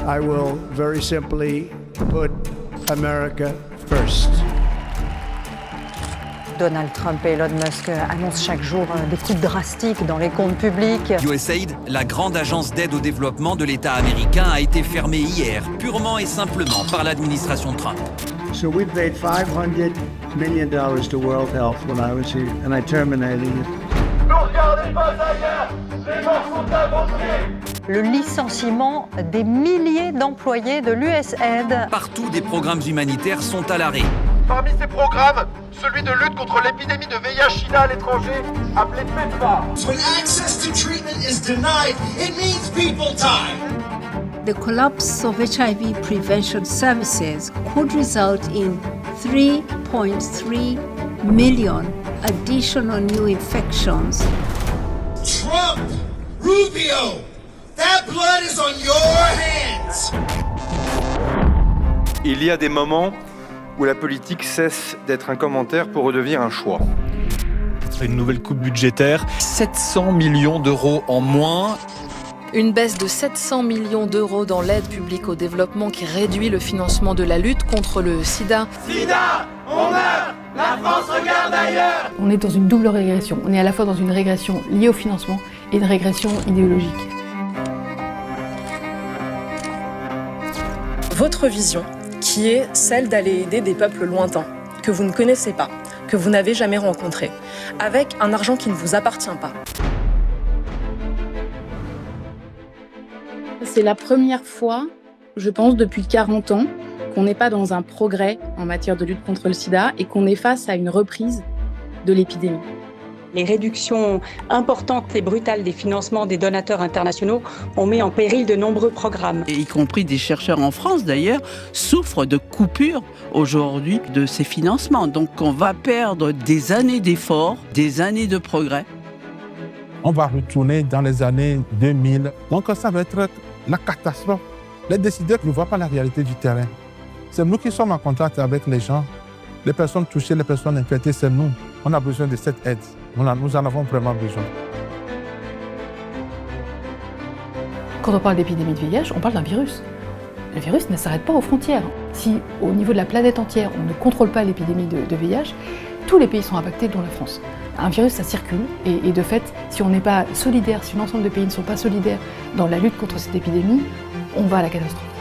I will very simply put America first. Donald Trump et Elon Musk annoncent chaque jour des coupes drastiques dans les comptes publics. USAID, la grande agence d'aide au développement de l'État américain, a été fermée hier, purement et simplement par l'administration Trump. So we paid $500 million to World Health when I was here, and I terminated it. Ne regardez pas ailleurs, les morts sont inventés. Le licenciement des milliers d'employés de l'USAID. Partout, des programmes humanitaires sont à l'arrêt. Parmi ces programmes, celui de lutte contre l'épidémie de VIH/SIDA à l'étranger, appelé PEPFAR. When access to treatment is denied, it means people die. The collapse of HIV prevention services could result in 3.3 million additional new infections. Trump, Rubio, that blood is on your hands. Il y a des moments où la politique cesse d'être un commentaire pour redevenir un choix. Une nouvelle coupe budgétaire, 700 millions d'euros en moins. Une baisse de 700 millions d'euros dans l'aide publique au développement qui réduit le financement de la lutte contre le sida. Sida, on meurt, la France regarde ailleurs. On est dans une double régression. On est à la fois dans une régression liée au financement et une régression idéologique. Votre vision, qui est celle d'aller aider des peuples lointains, que vous ne connaissez pas, que vous n'avez jamais rencontrés, avec un argent qui ne vous appartient pas. C'est la première fois, je pense, depuis 40 ans, qu'on n'est pas dans un progrès en matière de lutte contre le sida et qu'on est face à une reprise de l'épidémie. Les réductions importantes et brutales des financements des donateurs internationaux ont mis en péril de nombreux programmes. Et y compris des chercheurs en France, d'ailleurs, souffrent de coupures aujourd'hui de ces financements. Donc on va perdre des années d'efforts, des années de progrès. On va retourner dans les années 2000. Donc ça va être la catastrophe. Les décideurs ne voient pas la réalité du terrain. C'est nous qui sommes en contact avec les gens. Les personnes touchées, les personnes infectées, c'est nous. On a besoin de cette aide. Nous en avons vraiment besoin. Quand on parle d'épidémie de VIH, on parle d'un virus. Le virus ne s'arrête pas aux frontières. Si au niveau de la planète entière, on ne contrôle pas l'épidémie de VIH, tous les pays sont impactés, dont la France. Un virus, ça circule, et de fait, si on n'est pas solidaire, si l'ensemble des pays ne sont pas solidaires dans la lutte contre cette épidémie, on va à la catastrophe.